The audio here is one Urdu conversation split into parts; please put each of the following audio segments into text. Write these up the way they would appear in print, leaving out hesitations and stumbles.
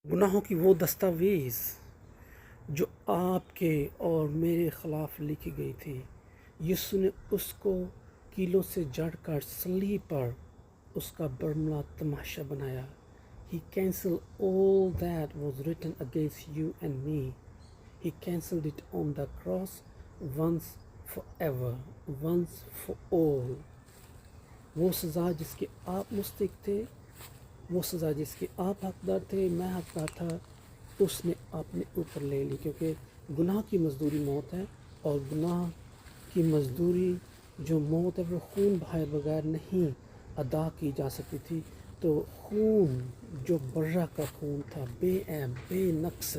گناہوں کی وہ دستاویز جو آپ کے اور میرے خلاف لکھی گئی تھی، یسوع نے اس کو کیلوں سے جڑ کر صلیب پر اس کا برملا تماشا بنایا. He cancelled all that was written against you and me. He cancelled it on the cross once forever, once for all. وہ سزا جس کے آپ مستحق تھے، وہ سزا جس کے آپ حقدار تھے، میں حقدار تھا، اس نے اپنے اوپر لے لی. کیونکہ گناہ کی مزدوری موت ہے، اور گناہ کی مزدوری جو موت ہے وہ خون بہائے بغیر نہیں ادا کی جا سکتی تھی. تو خون جو برہ کا خون تھا، بے عیب بے نقص،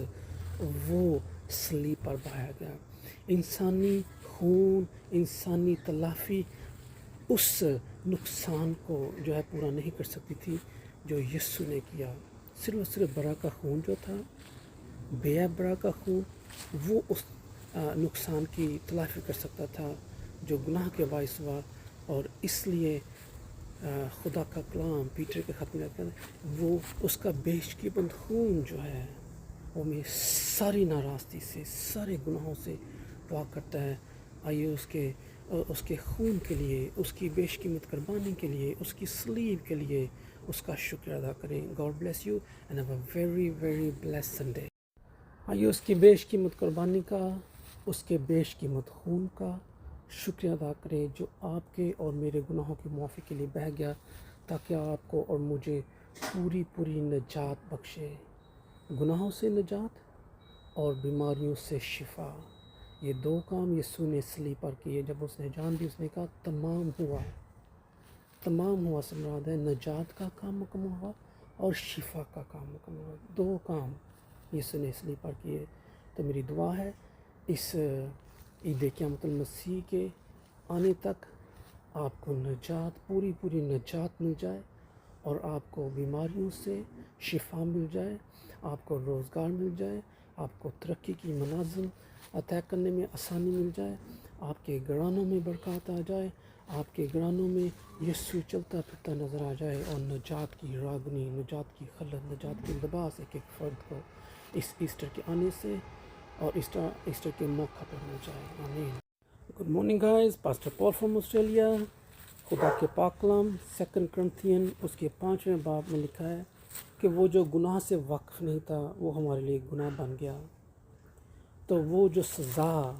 وہ صلیب پر بہایا گیا. انسانی خون، انسانی تلافی اس نقصان کو جو ہے پورا نہیں کر سکتی تھی جو یسوع نے کیا. صرف اور صرف برا کا خون جو تھا، بے عیب برا کا خون، وہ اس نقصان کی تلافی کر سکتا تھا جو گناہ کے باعث ہوا. اور اس لیے خدا کا کلام پیٹر کے خط میں کہتا ہے، وہ اس کا بیشکیبند خون جو ہے وہ میں ساری ناراستی سے، سارے گناہوں سے پاک کرتا ہے. آئیے اس کے خون کے لیے، اس کی بیش قیمت قربانی کے لیے، اس کی صلیب کے لیے اس کا شکر ادا کریں. God bless you and have a very very bless Sunday. آئیے اس کی بیش قیمت قربانی کا، اس کے بیش قیمت خون کا شکر ادا کریں جو آپ کے اور میرے گناہوں کی معافی کے لیے بہہ گیا، تاکہ آپ کو اور مجھے پوری نجات بخشے. گناہوں سے نجات اور بیماریوں سے شفا، یہ دو کام یسوع نے صلیب پر کیے. جب اس نے جان دی، اس نے کہا تمام ہوا. تمام ہوا سے مراد ہے نجات کا کام مکمل ہوا اور شفا کا کام مکمل ہوا. دو کام یسوع نے صلیب پر کیے. تو میری دعا ہے اس عید قیامت المسیح کے آنے تک آپ کو نجات، پوری نجات مل جائے، اور آپ کو بیماریوں سے شفا مل جائے، آپ کو روزگار مل جائے، آپ کو ترقی کی منازل عطا کرنے میں آسانی مل جائے، آپ کے گھرانوں میں برکات آ جائے، آپ کے گھرانوں میں یسوع چلتا پھرتا نظر آ جائے، اور نجات کی راگنی، نجات کی خلد، نجات کی لباس ایک ایک فرد کو اس ایسٹر کے آنے سے اور ایسٹر کے موقع پر مل جائے. آمین. Good morning guys, pastor Paul from Australia. خدا کے پاک کلام 2 کرنتھین اس کے 5ویں باب میں لکھا ہے کہ وہ جو گناہ سے واقف نہیں تھا وہ ہمارے لیے گناہ بن گیا. تو وہ جو سزا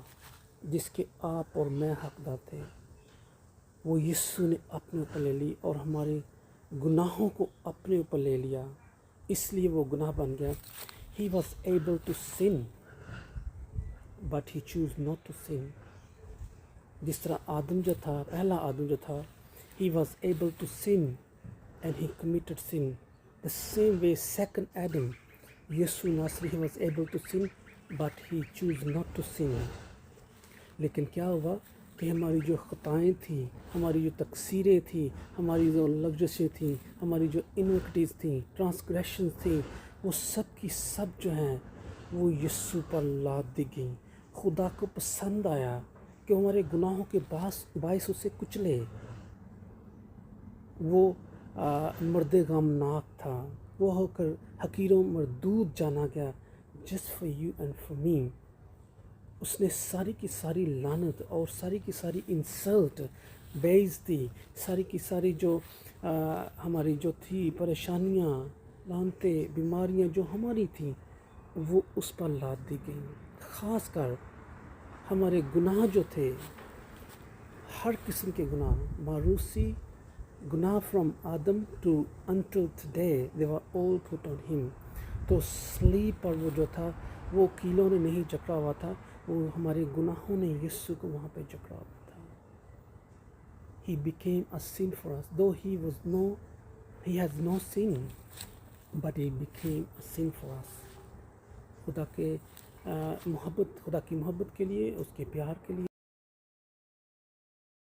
جس کے آپ اور میں حقدار تھے، وہ یسوع نے اپنے اوپر لے لی اور ہمارے گناہوں کو اپنے اوپر لے لیا، اس لیے وہ گناہ بن گیا. He was able to sin, but he chose not to sin. جس طرح آدم جو تھا، پہلا آدم جو تھا، he was able to sin and he committed sin. The same way second Adam, یسوع Nasiri, he was able to sin but he chose not to sin. لیکن کیا ہوا کہ ہماری جو خطائیں تھیں، ہماری جو تقصیریں تھیں، ہماری جو لغزشیں تھیں، ہماری جو انوکٹیز تھیں، ٹرانسگریشنز تھیں، وہ سب کی سب جو ہیں وہ یسوع پر لاد دی گئیں. خدا کو پسند آیا کہ ہمارے گناہوں کے باعث اسے کچلے. وہ مرد غمناک تھا، وہ ہو کر حقیر و مردود جانا گیا. Just for you and for me. اس نے ساری کی ساری لعنت اور ساری کی ساری انسلٹ، بے عزتی، ساری کی ساری جو ہماری جو تھی پریشانیاں، لعنتیں، بیماریاں جو ہماری تھیں، وہ اس پر لاد دی گئیں. خاص کر ہمارے گناہ جو تھے، ہر قسم کے گناہ، معروسی گناہ from Adam to until today, they were all put on him. تو صلیب پر وہ جو تھا، وہ کیلوں نے نہیں جکڑا ہوا تھا، وہ ہمارے گناہوں نے یسوع کو وہاں پہ جکڑا ہوا تھا. He became a sin for us, though he has no sin, but he became a sin for us. خدا کی محبت کے لیے، اس کے پیار کے لیے